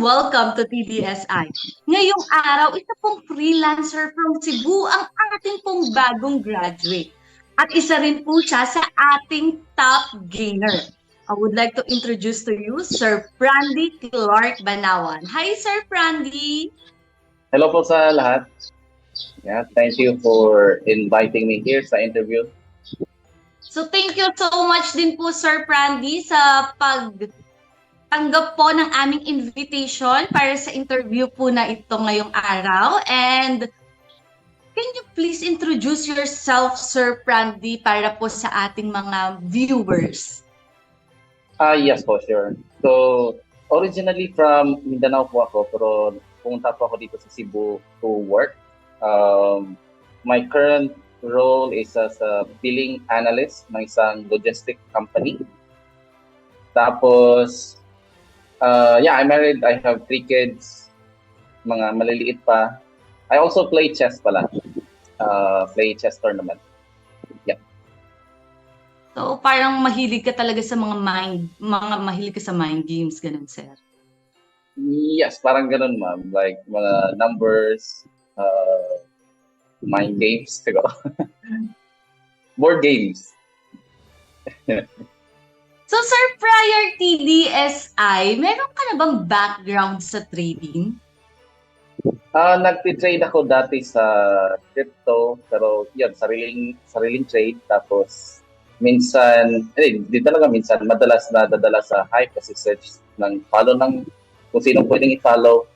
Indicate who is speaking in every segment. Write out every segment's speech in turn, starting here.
Speaker 1: welcome to TDSI. Ngayong araw, isa pong freelancer from Cebu ang ating pong bagong graduate. At isa rin po siya sa ating top gainer. I would like to introduce to you Sir Brandy Clark Banawan. Hi, Sir Brandy!
Speaker 2: Hello po sa lahat. Yeah, thank you for inviting me here sa interview.
Speaker 1: So thank you so much din po, Sir Brandy, sa pagtanggap po ng aming invitation para sa interview po na ito ngayong araw. And can you please introduce yourself, Sir Brandy, para po sa ating mga viewers?
Speaker 2: Yes po, sure. So, originally from Mindanao po ako, pero pumunta po ako dito sa Cebu to work. My current role is as a billing analyst ng isang logistic company. Tapos, I'm married. I have 3 kids, mga maliliit pa. I also play chess pala. Play chess tournament. Yeah.
Speaker 1: So parang mahilig ka talaga sa mga mahilig ka sa mind games, ganun, sir.
Speaker 2: Yes, parang ganun, ma'am. Like mga numbers, mind games, siguro. Board games.
Speaker 1: So, sir, prior TDSI, meron ka na bang background sa trading?
Speaker 2: Nagtitrade ako dati sa crypto, pero yun, sariling trade. Tapos, di talaga minsan, madalas nadadala sa hype kasi search ng follow ng kung sino pwedeng i-follow.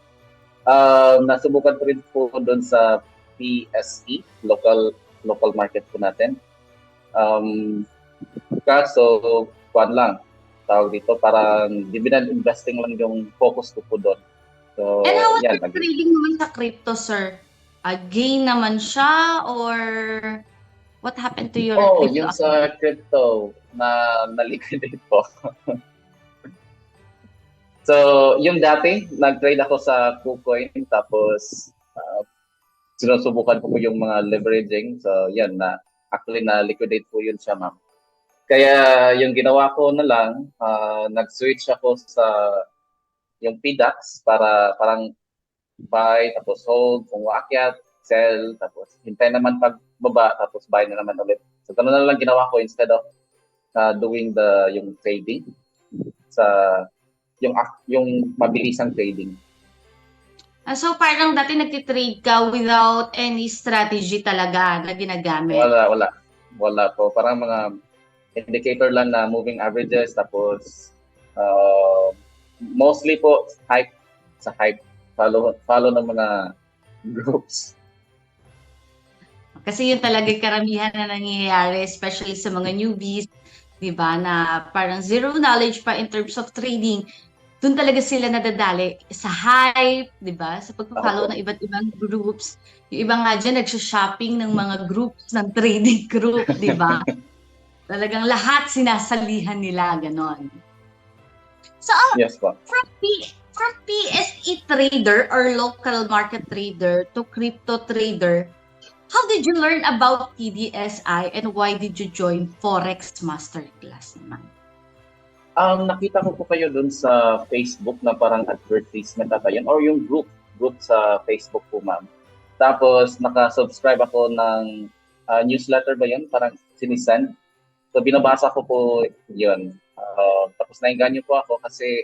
Speaker 2: Nasubukan ko rin po doon sa PSE, local market po natin. Kaso, kuan lang, tawag dito, parang dividend investing lang yung focus ko po doon. So,
Speaker 1: and how was the trading naman sa crypto, sir? Gain naman siya or what happened to your crypto?
Speaker 2: Yung sa crypto, na-liquidate po. So, yung dati, nag-trade ako sa KuCoin, tapos sinusubukan ko po yung mga leveraging. So, yan, actually na-liquidate po yun siya, ma'am. Kaya yung ginawa ko na lang, nag-switch ako sa yung PDAX para parang buy, tapos hold, kung waakyat, sell, tapos hintay naman pagbaba, tapos buy na naman ulit. So, ganun na lang ginawa ko instead of doing yung trading sa yung mabilisang trading.
Speaker 1: So parang dati nagtitrade ka without any strategy talaga na ginagamit?
Speaker 2: Wala po. Parang mga indicator lang na moving averages, tapos mostly po sa hype, follow ng mga groups.
Speaker 1: Kasi yun talaga karamihan na nangyayari, especially sa mga newbies, di ba, na parang zero knowledge pa in terms of trading. Doon talaga sila nadadali sa hype, di ba, sa pagpa-follow ng iba't ibang groups. Yung iba nga dyan, nagsha-shopping ng mga groups, ng trading group, di ba? Talagang lahat sinasalihan nila, ganon. So,
Speaker 2: yes, po.
Speaker 1: From PSE trader or local market trader to crypto trader, how did you learn about TDSI and why did you join Forex Masterclass naman?
Speaker 2: Nakita ko po kayo dun sa Facebook na parang advertisement ata yun, or yung group sa Facebook po, ma'am. Tapos naka-subscribe ako ng newsletter ba yun? Parang sinisend. So binabasa ko po yun. Tapos nainganyo po ako kasi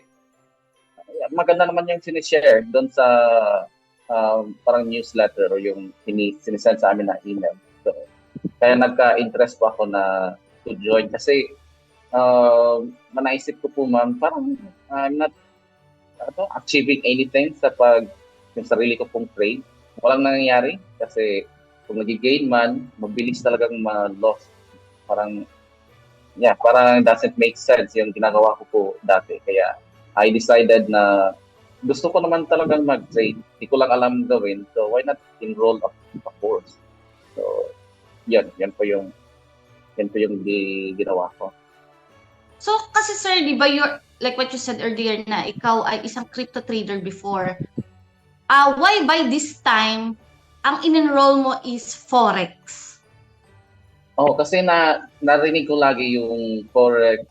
Speaker 2: maganda naman yung sinishare doon sa parang newsletter o yung sinisend sa amin na email. So, kaya nagka-interest po ako na to join kasi manaisip ko po, ma'am, parang I'm not achieving anything sa yung sarili ko pong trade. Walang nangyayari kasi kung nag-gain man, mabilis talagang ma-loss. Parang doesn't make sense yung ginagawa ko po dati. Kaya I decided na gusto ko naman talagang mag-trade. Hindi ko lang alam gawin. So why not enroll a course? So yan po yung ginawa ko.
Speaker 1: So kasi sir, di ba, like what you said earlier na ikaw ay isang crypto trader before. Why by this time ang in-enroll mo is Forex?
Speaker 2: Kasi narinig ko lagi yung Forex,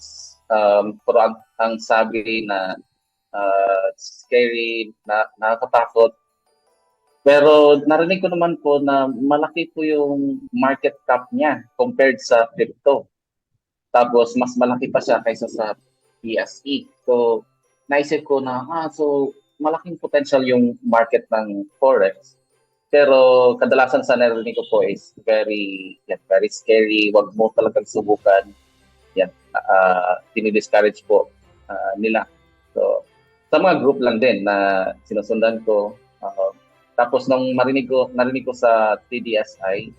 Speaker 2: pero ang sabi na scary, nakakatakot. Pero narinig ko naman po na malaki po yung market cap niya compared sa crypto. Tapos mas malaki pa siya kaysa sa PSE. So naisip ko na, so malaking potential yung market ng Forex. Pero kadalasan sa narinig ko po is very scary. Wag mo talagang subukan. Yan, dinidiscourage po nila. So, sa mga group lang din na sinusundan ko. Tapos nung narinig ko sa TDSI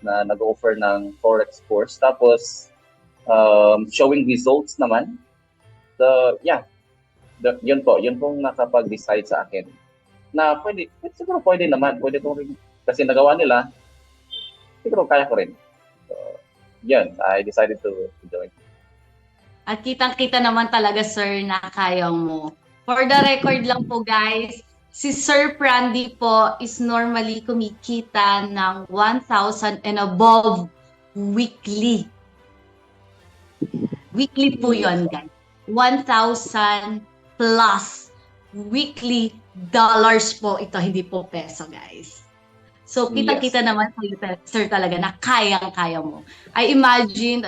Speaker 2: na nag-offer ng Forex course. Tapos, showing results naman. So, yeah. Yun pong nakapag-decide sa akin na siguro pwede naman. Pwede ko rin. Kasi nagawa nila, siguro kaya ko rin. So, yun. I decided to join.
Speaker 1: At kitang-kita naman talaga, sir, na kaya mo. For the record lang po, guys, si Sir Prandy po is normally kumikita ng 1,000 and above weekly. Weekly po yun, guys. 1,000 plus weekly dollars po ito, hindi po peso, guys. So, kitang-kita naman sir talaga na kayang-kaya mo. I imagine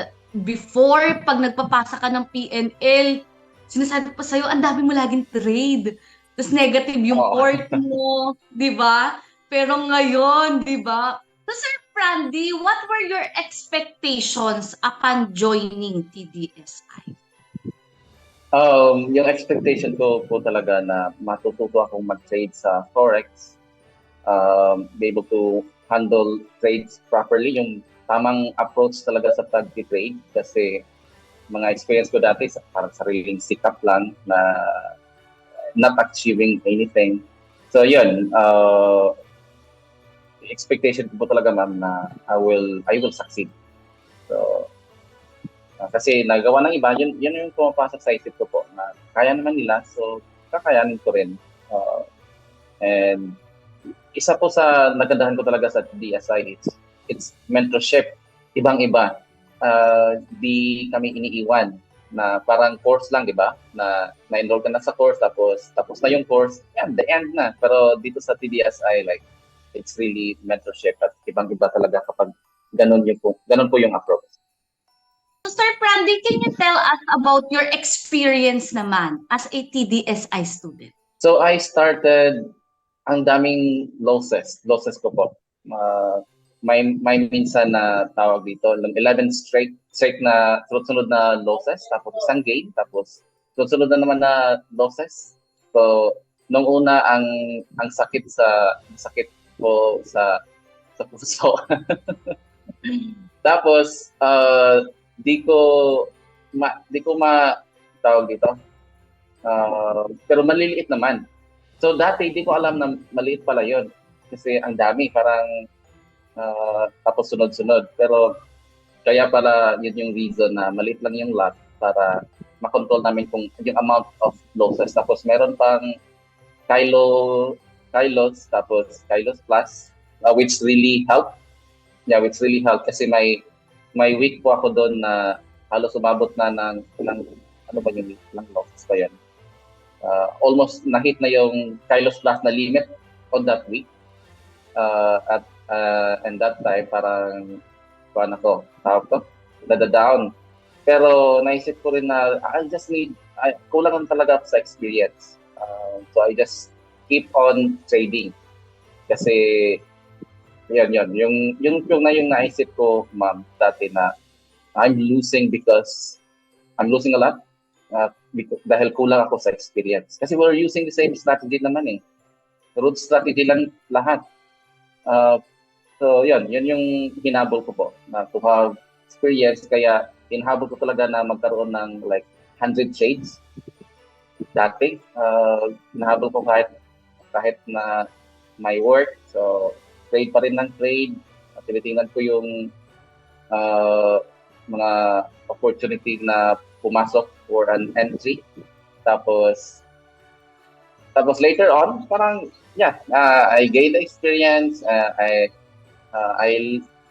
Speaker 1: before, pag nagpapasa ka ng PNL, sinasabi pa sa'yo, ang dami mo laging trade. Tapos negative yung port mo, di ba? Pero ngayon, di ba? So, Sir Prandy, what were your expectations upon joining TDSI?
Speaker 2: Yung expectation ko po talaga na matututo akong mag-trade sa Forex, be able to handle trades properly, yung tamang approach talaga sa pag-trade kasi mga experience ko dati parang sariling sikap lang na not achieving anything. So yun, expectation ko po talaga ma'am na I will succeed. So kasi nagawa ng iba, yun yung pumapasok sa isip ko po na kaya naman nila, so kakayanin ko rin. And isa po sa nagandahan ko talaga sa DSI, it's mentorship, ibang-iba. Di kami iniiwan na parang course lang, di ba? Na-enroll ka na sa course, tapos na yung course, yan, the end na. Pero dito sa TDSI, like, it's really mentorship at ibang-iba talaga kapag ganun po yung approach.
Speaker 1: So, Sir Prandy, can you tell us about your experience naman as a TDSI student?
Speaker 2: So I started, ang daming losses ko po. May minsan na tawag dito, 11 straight na sunod na losses, tapos isang gain, tapos sunod na naman na losses. So nung una ang sakit po sa puso. Tapos di ko tawag dito. Pero maliliit naman. So dati di ko alam na maliit pala 'yon kasi ang dami, parang tapos sunod-sunod. Pero kaya pala yun yung reason na maliit lang yung lot para makontrol namin kung yung amount of losses. Tapos meron pang Kylos, tapos Kylos Plus, which really helped. Yeah, which really helped kasi may week po ako doon na halos umabot na ng ano ba yung lang losses pa yan. Almost na-hit na yung Kylos Plus na limit on that week. And that time, parang down. Pero naisip ko rin na kulang talaga sa experience. So I just keep on trading. Kasi yun. Yung naisip ko, ma'am, dati na I'm losing because I'm losing a lot. Dahil kulang ako sa experience. Kasi we're using the same strategy naman eh. Root strategy lang lahat. So yun yung hinabol ko po na to have experience, kaya hinabol ko talaga na magkaroon ng like 100 trades dati. Hinahabol ko kahit na my work, so trade pa rin ng trade. Tinitingnan ko yung mga opportunity na pumasok for an entry. Tapos later on, parang I gained experience.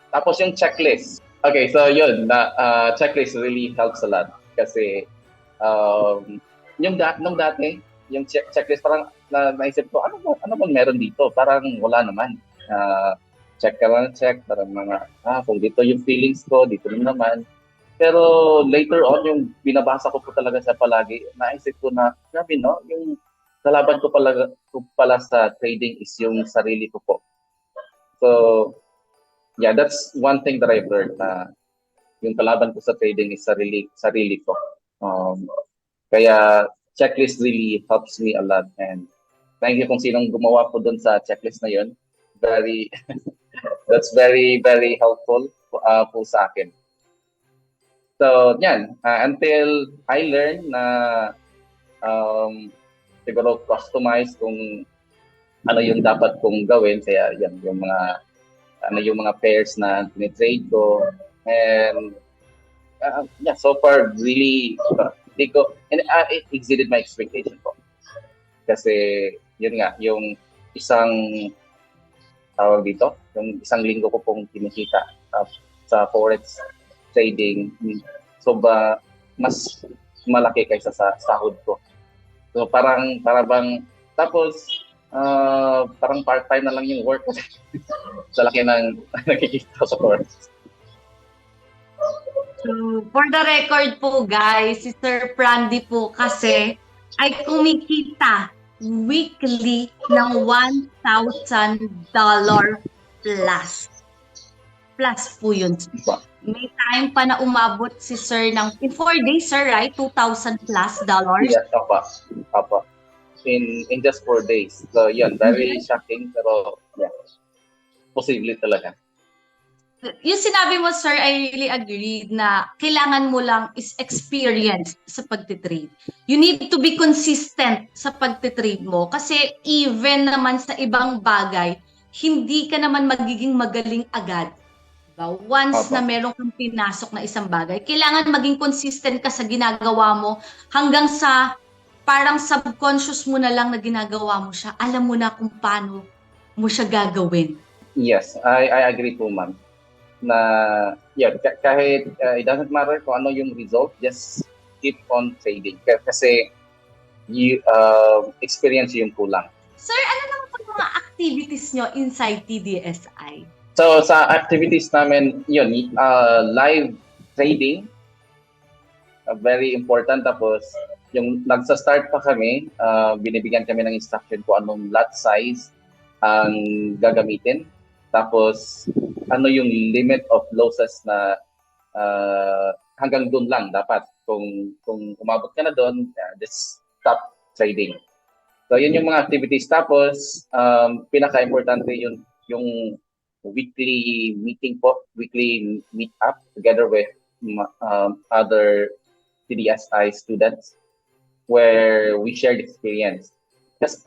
Speaker 2: Tapos yung checklist. Okay, so yun, checklist really helps a lot kasi nung dati yung checklist, parang naisip ko, ano bang meron dito? Parang wala naman. Check ka lang, check, parang mga, kung dito yung feelings ko, dito rin naman. Pero later on, yung binabasa ko po talaga sa palagi, naisip ko na, grabe no, yung kalaban ko pala sa trading is yung sarili ko po. So, yeah, that's one thing that I've learned na yung kalaban ko sa trading is sarili ko. Kaya checklist really helps me a lot, and thank you kung sinong gumawa po dun sa checklist na yun. Very that's very very helpful po sa akin. So, yan, until I learn na siguro customize kung ano yung dapat kong gawin, kaya yan yung mga pairs na tinitrade ko, and yeah, so far really it exceeded my expectation po. Kasi yun nga, yung isang tawag dito, yung isang linggo ko pong kinikita sa forex trading, so mas malaki kaysa sa sahod ko. So parang tapos parang part-time na lang yung work ko sa laki ng nakikita sa forex.
Speaker 1: So, for the record po guys, si Sir Prandy po kasi ay kumikita weekly ng $1,000 plus. Plus po yun. May time pa na umabot si Sir ng, in 4 days, Sir, right? $2,000 plus dollars?
Speaker 2: Yes, apa. In just 4 days. So, yun, very shocking, pero yeah, posible talaga.
Speaker 1: Yung sinabi mo, Sir, I really agree na kailangan mo lang is experience sa pagtitrade. You need to be consistent sa pagtitrade mo kasi even naman sa ibang bagay, hindi ka naman magiging magaling agad. Diba? Once na meron kang pinasok na isang bagay, kailangan maging consistent ka sa ginagawa mo hanggang sa parang subconscious mo na lang na ginagawa mo siya. Alam mo na kung paano mo siya gagawin.
Speaker 2: Yes, I agree po, ma'am. Na yeah, kahit it doesn't matter kung ano yung result, just keep on trading kasi you experience yung kulang.
Speaker 1: Sir, ano naman po mga activities nyo inside TDSI?
Speaker 2: So sa activities namin yun, live trading, very important. Tapos yung nagsa-start pa kami, binibigyan kami ng instruction kung anong lot size ang gagamitin. Tapos ano yung limit of losses na hanggang doon lang dapat. Kung umabot ka na doon, just stop trading. So yun yung mga activities. Tapos pinaka-importante yung weekly meeting po, weekly meet up together with other TDSI students where we shared experience. Because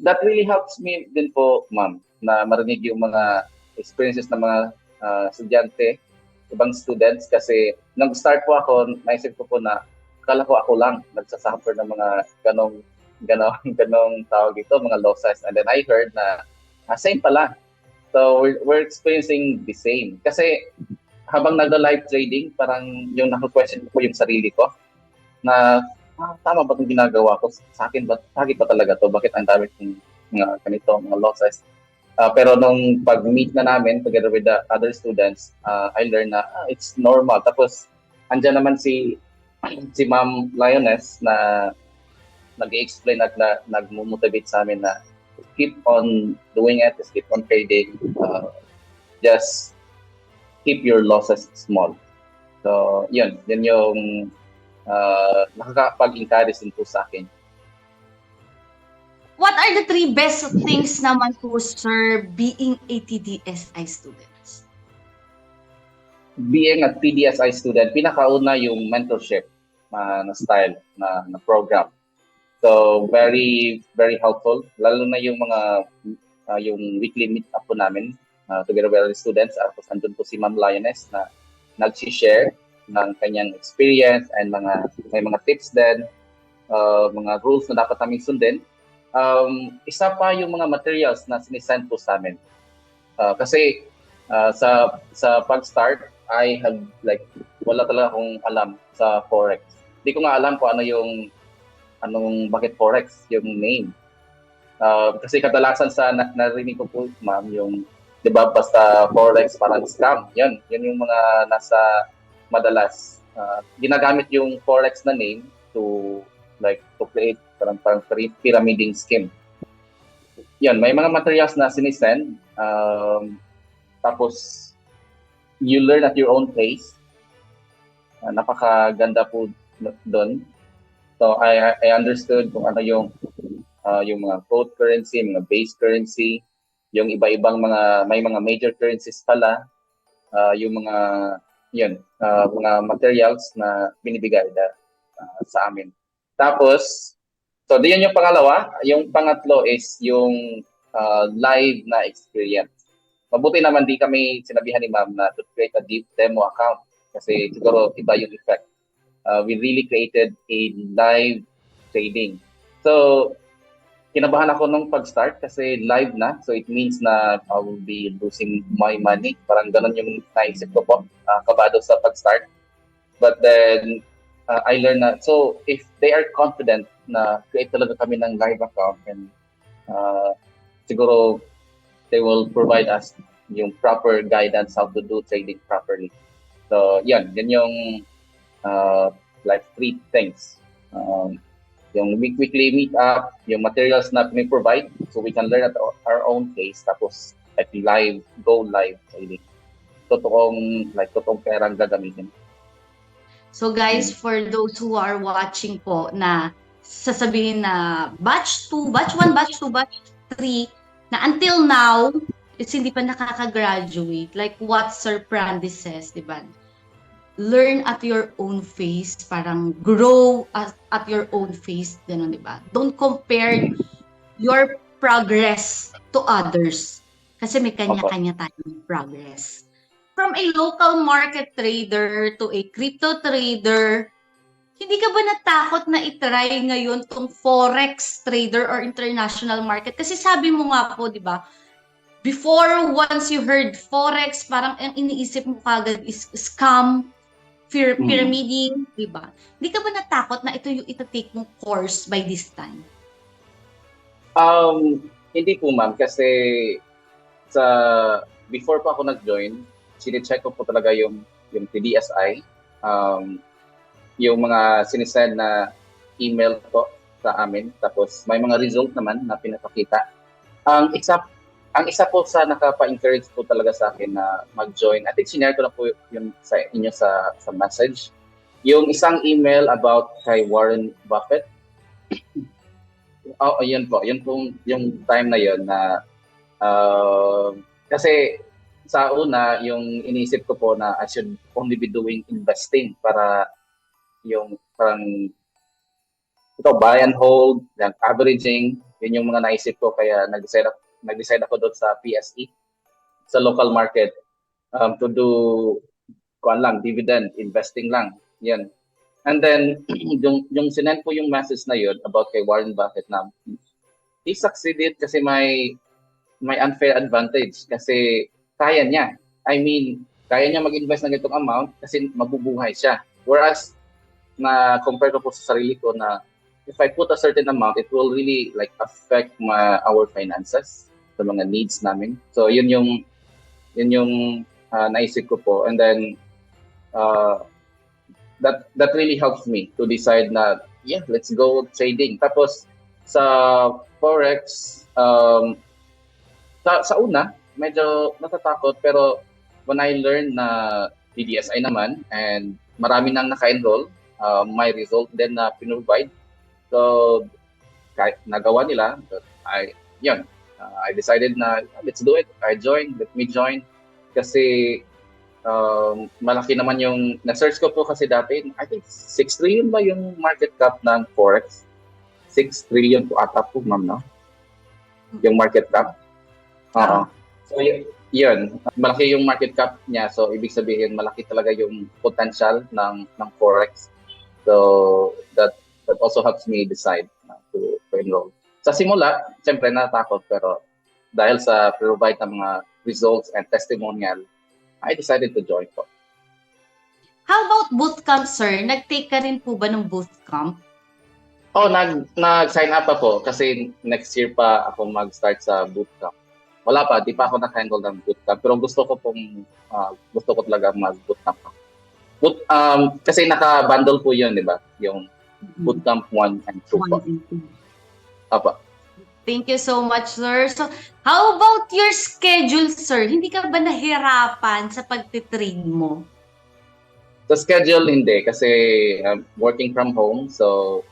Speaker 2: that really helps me din po, ma'am, na marinig yung mga experiences ng mga estudyante, ibang students, kasi nung start po ako, naisip ko po na akala ko ako lang nagsasuffer ng mga ganong tawag ito, mga losses. And then I heard na same pala. So we're experiencing the same. Kasi habang nagda-live trading, parang yung naka-question ko yung sarili ko na tama ba itong ginagawa ko? Sa akin ba? Bakit ba talaga to? Bakit ang dami kong mga ganito, mga losses? Pero nung pag-meet na namin together with the other students, I learned na it's normal. Tapos andyan naman si Ma'am Lioness na nag-explain at nag-motivate sa amin na keep on doing it, just keep on trading, just keep your losses small. So yun yung nakakapag-encourage din po sa akin.
Speaker 1: What are the 3 best things naman po, Sir, being a TDSI student?
Speaker 2: Being a TDSI student, pinakauna yung mentorship na style, na program. So, very, very helpful. Lalo na yung mga, yung weekly meet-up po namin together with the students. Tapos andun po si Ma'am Lioness na nag-share ng kanyang experience and may mga tips din, mga rules na dapat namin sundin. Isa pa yung mga materials na sinisend po sa amin. Kasi sa pag-start, I have wala talaga akong alam sa Forex. Hindi ko nga alam kung ano yung bakit Forex yung name. Kasi kadalasan sa narinig ko po, ma'am, yung, di ba, basta Forex parang scam. Yan yung mga nasa madalas. Ginagamit yung Forex na name to create parang pyramiding scheme. Yan, may mga materials na sinisend. Tapos, you learn at your own pace. Napakaganda po doon. So, I understood kung ano yung mga float currency, mga base currency, yung iba-ibang may mga major currencies pala, yung mga materials na binibigay sa amin. Tapos, so diyan yung pangalawa. Yung pangatlo is yung live na experience. Mabuti naman di kami sinabihan ni ma'am na to create a deep demo account kasi siguro iba yung effect. We really created a live trading. So, kinabahan ako nung pag-start kasi live na. So, it means na I will be losing my money. Parang ganun yung naisip ko po. Kabado sa pag-start. But then, I learned na. So, if they are confident na create talaga kami ng live account, and siguro they will provide us yung proper guidance how to do trading properly. So, yan yung three things. Yung weekly meet up, yung materials na provide so we can learn at our own pace, tapos go live trading. Totoong perang gagamitin.
Speaker 1: So guys, for those who are watching po na sasabihin na batch 2, batch 1, batch 2, batch 3, na until now, is hindi pa nakaka-graduate. Like what Sir Prandi says, di ba? Learn at your own pace, parang grow at your own pace, gano'n, di ba? Don't compare your progress to others. Kasi may kanya-kanya tayong progress. From a local market trader to a crypto trader, hindi ka ba natakot na itry ngayon tong Forex trader or international market? Kasi sabi mo nga po, di ba, before, once you heard Forex, parang ang iniisip mo kagad is scam, pyramiding, di ba? Hindi ka ba natakot na ito yung ita-take mong course by this time?
Speaker 2: Hindi po, ma'am, kasi before pa ako nag-join, sine-check ko po talaga yung TDSI, yung mga sinisend na email po sa amin, tapos may mga result naman na pinapakita. Ang isa po sa nakapa-encourage po talaga sa akin na mag-join, I think sinare ko na po yung sa inyo sa message, yung isang email about kay Warren Buffett. Yun po, yung time na yun na kasi sa una, yung iniisip ko po na I should only be doing investing para yung parang buy and hold, yung averaging, yun yung mga naisip ko, kaya nag-decide ako doon sa PSE, sa local market, to do dividend investing lang. Yan. And then yung sinend po yung message na yun about kay Warren Buffett na he succeeded kasi may unfair advantage kasi kaya niya. I mean, kaya niya mag-invest ng itong amount kasi mabubuhay siya. Whereas, na compare ko po sa sarili ko na if I put a certain amount, it will really affect our finances, sa mga needs namin. So, yun yung naisip ko po. And then, that really helps me to decide na, yeah, let's go trading. Tapos, sa Forex, sa una, medyo natatakot, pero when I learned na PDSI naman and marami nang naka-enroll, my result then na pinrovide. So, kahit nagawa nila, I decided na let's do it. Let me join. Kasi malaki naman yung, na-search ko po kasi dati, I think 6 trillion ba yung market cap ng Forex? 6 trillion po ata po, ma'am, no? Yung market cap. So, yun. Malaki yung market cap niya. So, ibig sabihin, malaki talaga yung potential ng Forex. So, that also helps me decide to enroll. Sa simula, siyempre natakot, pero dahil sa provide ng mga results and testimonial, I decided to join po.
Speaker 1: How about bootcamp, sir? Nag-take ka rin po ba ng bootcamp?
Speaker 2: Oh, nag-sign up pa po kasi next year pa ako mag-start sa bootcamp. Wala pa, di pa ako nag-handle ng bootcamp. Pero gusto ko talaga mag-bootcamp. Kasi naka-bundle po yun, di ba? Yung bootcamp 1 and 2 po. Apa.
Speaker 1: Thank you so much, sir. So, how about your schedule, sir? Hindi ka ba nahirapan sa pagtitrade mo?
Speaker 2: Sa schedule, hindi. Kasi working from home. So,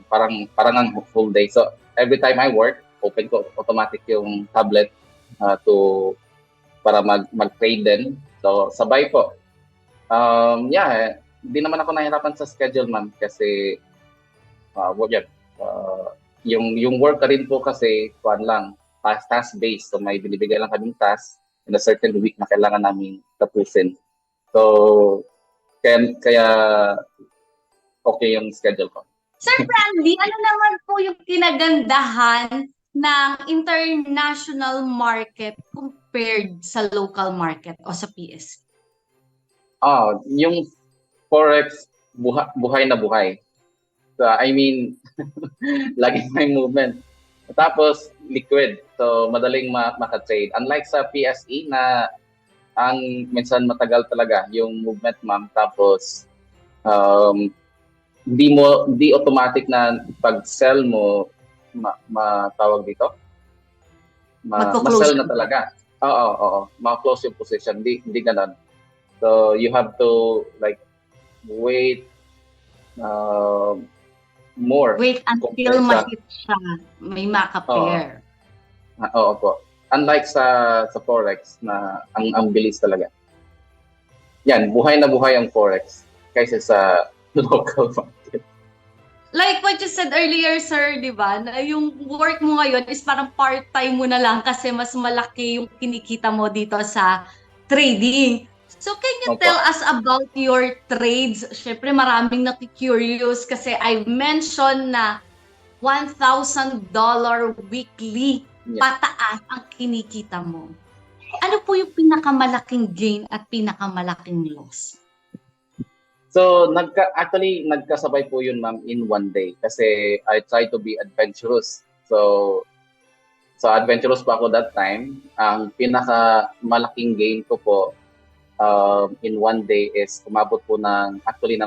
Speaker 2: parang ang full day. So, every time I work, open ko automatic yung tablet para mag-trade din. So, sabay po. Yeah, hindi naman ako nahirapan sa schedule, ma'am. Kasi, yung work ka rin po kasi task-based. So may binibigay lang kaming task in a certain week na kailangan namin tapusin. So kaya okay yung schedule ko.
Speaker 1: Sir Brandy, ano naman po yung kinagandahan ng international market compared sa local market o sa PS?
Speaker 2: Yung Forex, buhay na buhay. So, I mean, lagi may movement. Tapos, liquid. So, madaling maka-trade. Unlike sa PSE na ang minsan matagal talaga yung movement, ma'am. Tapos, di automatic na pag-sell mo, matawag dito? Ma-sell na talaga. Oo. Ma-close yung position. Di ganun. So, you have to like wait more.
Speaker 1: Wait until ma-hit siya. May maka-pair.
Speaker 2: Oo po. Unlike sa Forex na ang bilis talaga. Yan, buhay na buhay ang Forex kaysa sa local market.
Speaker 1: Like what you said earlier, sir, di ba? Na yung work mo ngayon is parang part-time mo na lang kasi mas malaki yung kinikita mo dito sa trading. So can you tell us about your trades? Syempre maraming naki-curious kasi I mentioned na $1,000 weekly pataas ang kinikita mo. Ano po yung pinakamalaking gain at pinakamalaking loss?
Speaker 2: So, nagkasabay po yun, ma'am, in one day. Kasi I try to be adventurous. So adventurous pa ako that time. Ang pinakamalaking gain ko po in one day is umabot po ng 4,000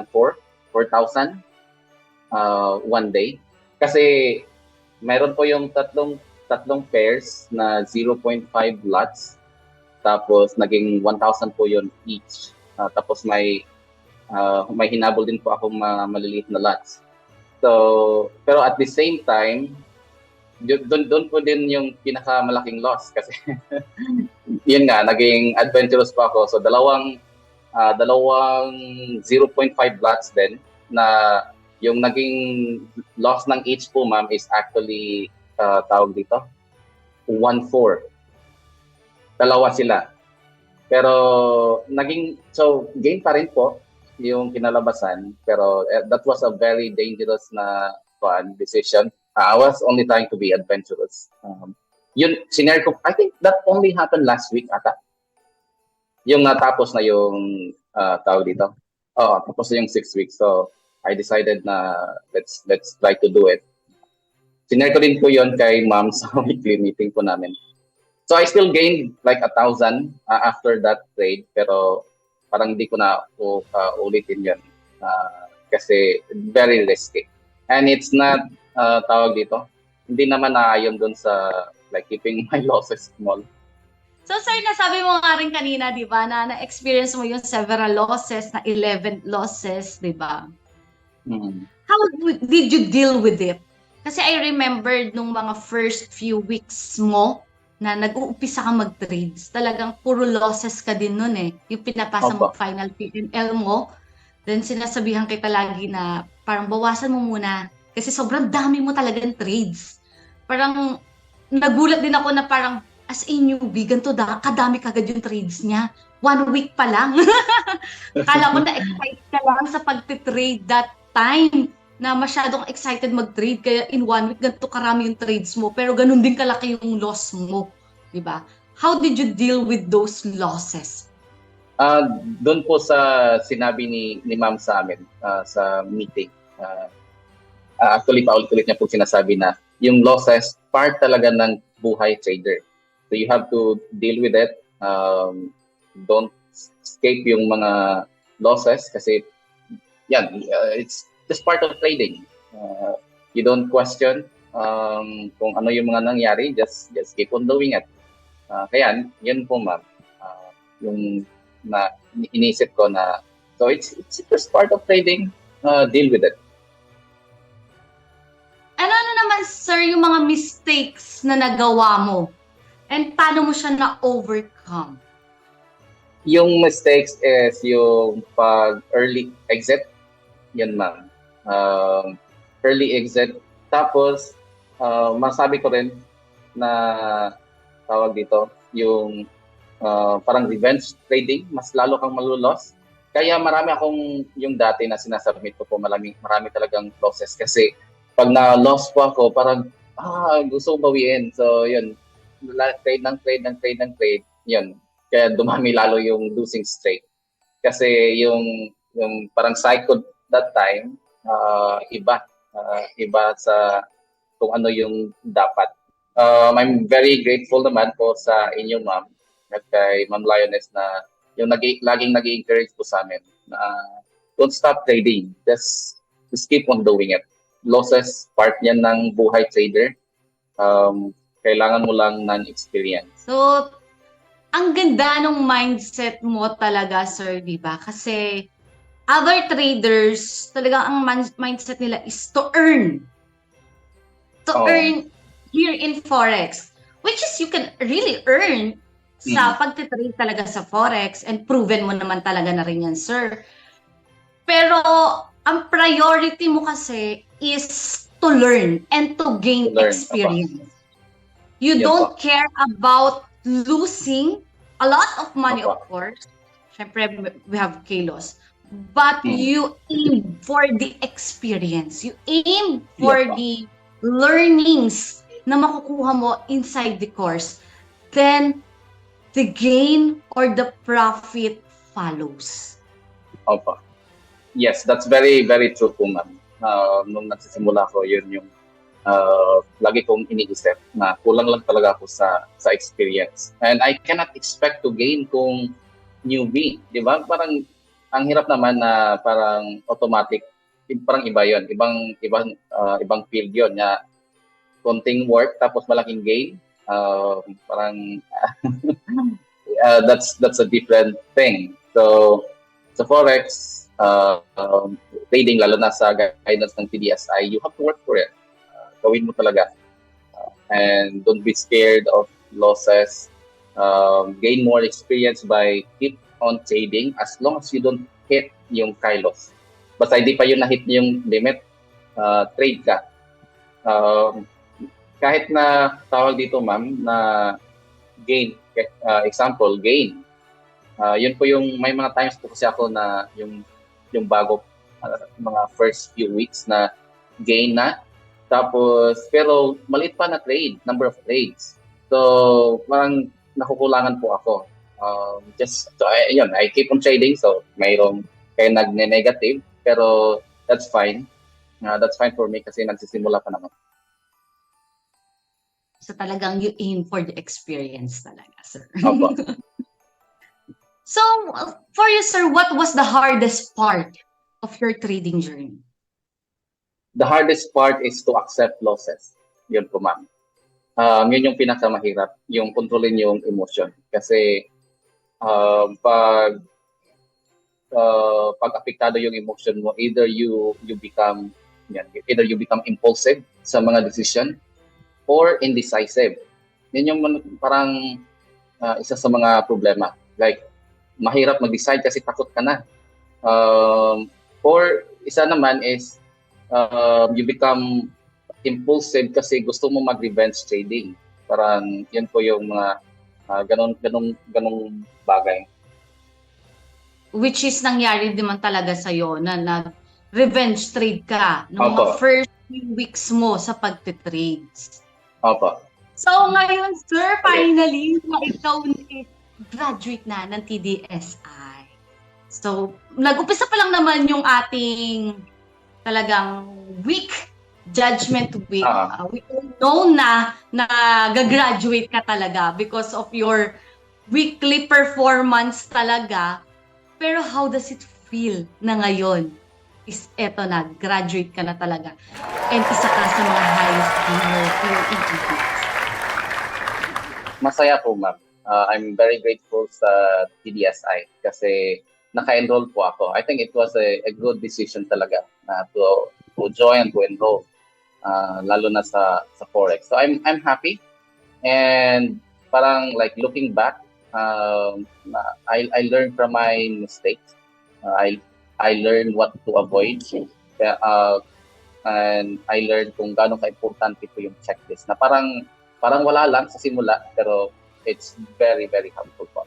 Speaker 2: one day. Kasi meron po yung tatlong pairs na 0.5 lots. Tapos naging 1,000 po yun each. Tapos may hinabol din po akong maliliit na lots. So, pero at the same time, doon po din yung pinakamalaking loss kasi yun nga, naging adventurous pa ako. So, dalawang 0.5 lots din na yung naging loss ng each po, ma'am, is actually tawag dito 1.4. Dalawa sila. Pero gain pa rin po yung kinalabasan, pero that was a very dangerous na decision. I was only trying to be adventurous. Yun, sinare ko, I think that only happened last week ata. Yung natapos na yung tawag dito. Tapos na yung 6 weeks. So, I decided na let's try to do it. Sinare ko din po yun kay ma'am sa weekly meeting po namin. So, I still gained like 1,000 after that trade, pero parang hindi ko na ulitin yun kasi very risky. And it's not, tawag dito, hindi naman naayon dun sa like keeping my losses small.
Speaker 1: So sir, nasabi mo nga rin kanina, di ba, na na-experience mo yung several losses, na 11 losses, di ba? How did you deal with it? Kasi I remember nung mga first few weeks mo, na nag-uumpisa ka mag-trades, talagang puro losses ka din nun eh. Yung pinapasa mo final P&L mo, then sinasabihan kita lagi na parang bawasan mo muna kasi sobrang dami mo talagang trades. Parang nagulat din ako na parang as a newbie, ganito kadami kagad yung trades niya. 1 week pa lang. Akala ko na-excite ka lang sa pagtitrade that time na masyadong excited mag-trade kaya in 1 week ganito karami yung trades mo pero ganun din kalaki yung loss mo, di ba? How did you deal with those losses?
Speaker 2: Doon po sa sinabi ni ma'am sa amin sa meeting. actually paulit-ulit niya po sinasabi na yung losses part talaga ng buhay trader. So you have to deal with it. Don't escape yung mga losses kasi yan, it's just part of trading. You don't question kung ano yung mga nangyari, just keep on doing it. Kaya yun po ma'am, yung na inisip ko na so it's just part of trading, deal with it.
Speaker 1: Ano naman, sir, yung mga mistakes na nagawa mo? And paano mo siya na-overcome?
Speaker 2: Yung mistakes is yung pag early exit, yan ma'am. Early exit. Tapos, masabi ko rin na tawag dito, yung parang revenge trading, mas lalo kang malulos. Kaya marami akong yung dati na sinasubmit ko po, marami talagang losses kasi pag na-loss po ako, parang gusto ko bawiin. So, yun, trade, yun. Kaya dumami lalo yung losing streak. Kasi yung parang cycle that time, iba sa kung ano yung dapat. I'm very grateful naman po sa inyo, ma'am, at kay Ma'am Lioness na yung laging nag-encourage po sa amin na don't stop trading. Just keep on doing it. Losses, part yan ng buhay trader. Kailangan mo lang ng experience.
Speaker 1: So, ang ganda ng mindset mo talaga, sir, di ba? Kasi other traders, talaga ang mindset nila is to earn. Earn here in Forex. Which is you can really earn sa pagtitrade talaga sa Forex and proven mo naman talaga na rin yan, sir. Pero ang priority mo kasi is to learn and to gain experience. You don't care about losing a lot of money, of course. Siyempre, we have kilos. But you aim for the experience. You aim for the learnings na makukuha mo inside the course. Then, the gain or the profit follows.
Speaker 2: Opo. Yes, that's very, very true po, ma'am. Nung nagsisimula ko, yun yung lagi kong iniisip na kulang lang talaga ako sa experience. And I cannot expect to gain kung newbie, di ba? Parang ang hirap naman na parang automatic, parang iba yun, ibang field yun, na konting work tapos malaking gain, parang that's a different thing. So sa Forex, trading, lalo na sa guidance ng TDSI, you have to work for it. Gawin mo talaga. And don't be scared of losses. Gain more experience by keep on trading as long as you don't hit yung kilos. Basta hindi pa yun na-hit yung limit, trade ka. Kahit na tawag dito, ma'am, na gain, example, gain. Yun po yung, may mga times po kasi ako na yung bago, mga first few weeks na gain na. Tapos, pero maliit pa na trade, number of trades. So, parang nakukulangan po ako. I keep on trading, so mayroong kaya nagne-negative, pero that's fine. That's fine for me kasi nagsisimula pa naman.
Speaker 1: So, talagang you aim for the experience talaga, sir.
Speaker 2: Opo.
Speaker 1: So, for you, sir, what was the hardest part of your trading journey?
Speaker 2: The hardest part is to accept losses. Yun po, ma'am. Yun yung pinakamahirap, yung kontrolin yung emotion. Kasi pag apektado yung emotion mo, either you become impulsive sa mga decision or indecisive. Yun yung parang isa sa mga problema. Like, mahirap mag-decide kasi takot ka na. Or isa naman is you become impulsive kasi gusto mo mag-revenge trading. Parang yun po yung mga ganong bagay.
Speaker 1: Which is nangyari naman talaga sa'yo na revenge trade ka ng mga first few weeks mo sa pagtitrades.
Speaker 2: Opo.
Speaker 1: So ngayon, sir, finally, ikaw graduate na ng TDSI. So, nag-umpisa pa lang naman yung ating talagang week Judgment Week,
Speaker 2: Ah,
Speaker 1: we all know na gagraduate ka talaga because of your weekly performance talaga. Pero how does it feel na ngayon is eto na, graduate ka na talaga. And isa ka sa mga highest gainer here in Philippines.
Speaker 2: masaya po, ma'am. I'm very grateful sa TDSI kasi naka-enroll po ako. I think it was a good decision talaga na to join, to enroll, lalo na sa Forex. So I'm happy, and parang like looking back, I learned from my mistakes. I learned what to avoid. Uh, and I learned kung gaano ka-importante po yung checklist na parang wala lang sa simula, pero it's very, very helpful po.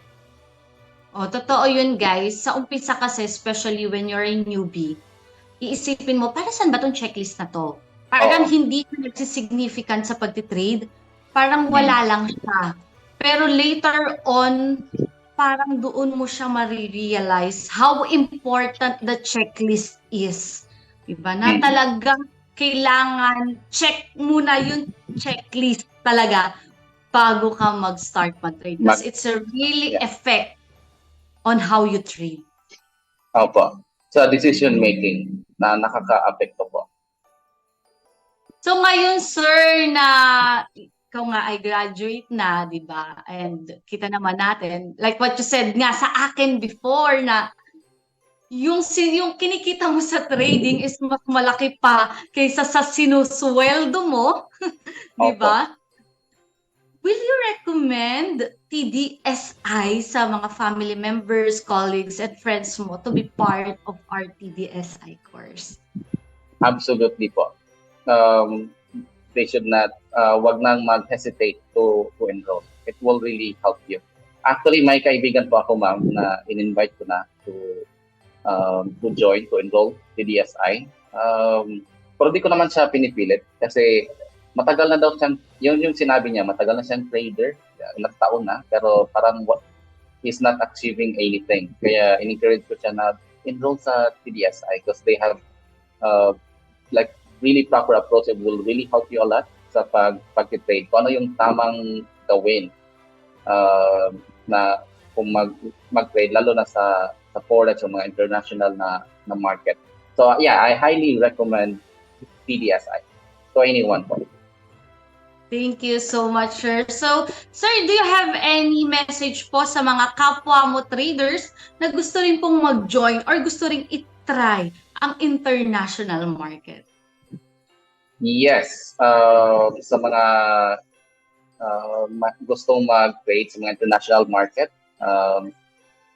Speaker 1: O, totoo yun guys. Sa umpisa kasi, especially when you're a newbie, iisipin mo, para saan ba tong checklist na to? Parang
Speaker 2: Oo.
Speaker 1: hindi ka nagsisignificant sa pagtitrade. Parang wala lang siya. Pero later on, parang doon mo siya marirealize how important the checklist is. Diba? Na talagang kailangan check muna yung checklist talaga bago ka mag-start mag-trade. Because it's a really
Speaker 2: Yeah.
Speaker 1: effect on how you trade.
Speaker 2: Opo. Sa decision making na nakaka-apekto po.
Speaker 1: So ngayon, sir, na ikaw nga ay graduate na, di ba? And kita naman natin, like what you said nga sa akin before na yung kinikita mo sa trading is mas malaki pa kaysa sa sinusweldo mo, di
Speaker 2: Opo.
Speaker 1: ba? Will you recommend TDSI sa mga family members, colleagues, and friends mo to be part of our TDSI course?
Speaker 2: Absolutely po. They should not, wag nang mag-hesitate to enroll. It will really help you. Actually, may kaibigan po ako, ma'am, na in-invite ko na to join, to enroll TDSI. Pero di ko naman siya pinipilit kasi matagal na daw siyang, yung sinabi niya, matagal na siyang trader, ilang taon na, pero parang he's not achieving anything. Kaya in-encourage ko siya na enroll sa TDSI because they have like really proper approach. It will really help you a lot sa pag-trade. Kung ano yung tamang gawin na kung mag-trade, lalo na sa Forex o mga international na market. So yeah, I highly recommend TDSI to anyone po.
Speaker 1: Thank you so much, sir. So, sir, do you have any message po sa mga kapwa mo traders na gusto rin pong mag-join or gusto rin i-try ang international market?
Speaker 2: Yes, sa mga gustong mag-trade sa mga international market,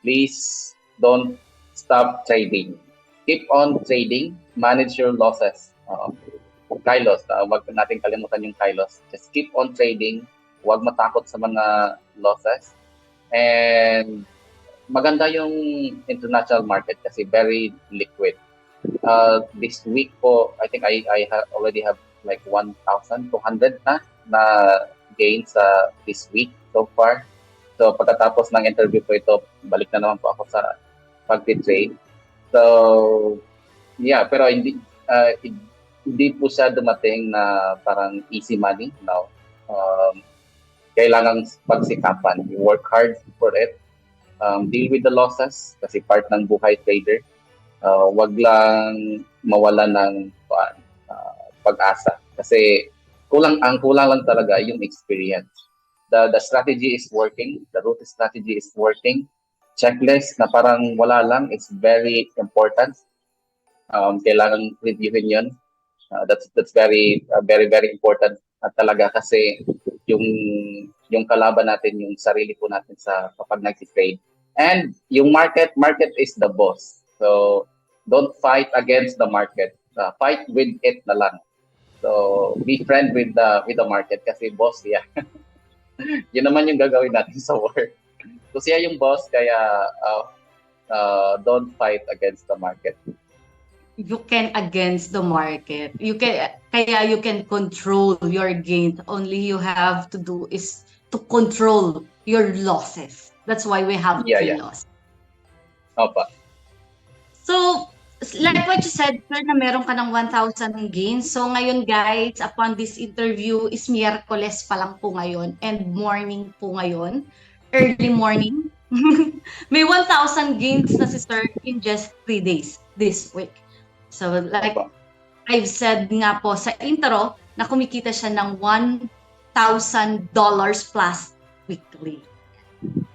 Speaker 2: please don't stop trading. Keep on trading, manage your losses. Kylos, wag natin kalimutan yung Kylos. Just keep on trading, wag matakot sa mga losses. And maganda yung international market kasi very liquid. This week po, I think I already have like 1,200 na gain sa this week so far. So pagkatapos ng interview po ito, balik na naman po ako sa pag-trade. So yeah, pero hindi po siya dumating na parang easy money. No. Kailangan pagsikapan. You work hard for it. Deal with the losses kasi part ng buhay trader. Wag lang mawala ng pag-asa kasi kulang lang talaga yung experience. The strategy is working, the route strategy is working. Checklist na parang wala lang, it's very important. Kailangan reviewin yun. That's very very important talaga kasi yung kalaban natin, yung sarili po natin sa kapag nag-trade. And yung market is the boss. So don't fight against the market. Fight with it na lang. So be friend with the market kasi boss siya. Yun naman yung gagawin natin sa work. So siya yung boss, kaya don't fight against the market.
Speaker 1: You can against the market. You can control your gains. Only you have to do is to control your losses. That's why we have
Speaker 2: Yeah.
Speaker 1: loss.
Speaker 2: Opa.
Speaker 1: So, like what you said, sir, na meron ka ng 1,000 gains. So ngayon guys, upon this interview is Miyerkules pa lang po ngayon and morning po ngayon, early morning. May 1,000 gains na si sir in just 3 days this week. So like
Speaker 2: Opo.
Speaker 1: I've said nga po sa intro na kumikita siya ng $1,000 plus weekly.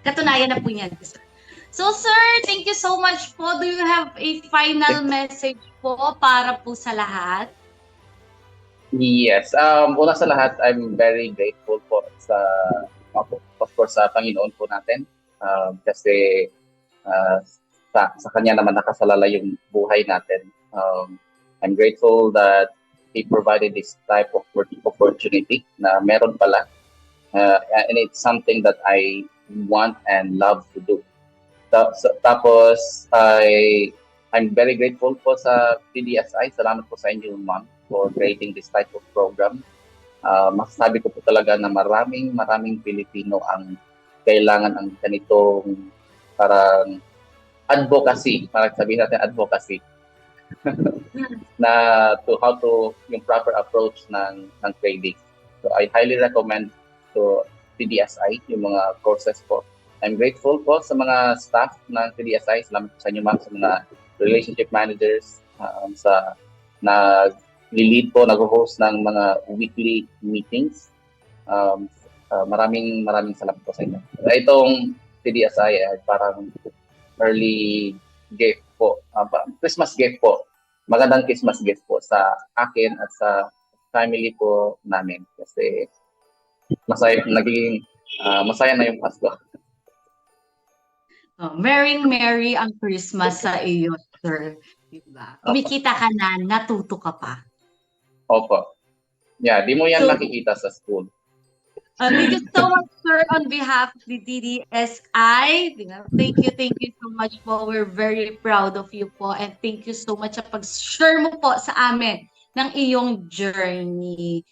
Speaker 1: Katunayan na po niyan, sir. So sir, thank you so much po. Do you have a final message po para po sa lahat?
Speaker 2: Yes. Una sa lahat, I'm very grateful po sa, of course, sa Panginoon po natin. Kasi sa Kanya naman nakasalala yung buhay natin. I'm grateful that He provided this type of opportunity na meron pala. And it's something that I want and love to do. Tapos, I'm very grateful po sa PDSI. Salamat po sa inyo, ma'am, for creating this type of program. Masasabi ko po talaga na maraming Pilipino ang kailangan ang ganitong parang advocacy, parang sabihin natin advocacy, na how to yung proper approach ng trading. So I highly recommend to PDSI yung mga courses po. I'm grateful po sa mga staff ng PDSI. Salamat po sa inyo, ma'am, sa mga relationship managers, sa nag-lead po, nag-host ng mga weekly meetings. Maraming salamat po sa inyo. Itong PDSI ay parang early gift po, Christmas gift po. Magandang Christmas gift po sa akin at sa family po namin. Kasi masaya na yung Pasko.
Speaker 1: Oh, Merry ang Christmas sa iyo, sir. Diba? Kumikita ka na, natuto ka pa.
Speaker 2: Opo. Yeah, di mo yan
Speaker 1: So,
Speaker 2: makikita sa school.
Speaker 1: thank you so much, sir, on behalf of the DDSI. Thank you so much po. We're very proud of you po. And thank you so much sa pag-share mo po sa amin ng iyong journey.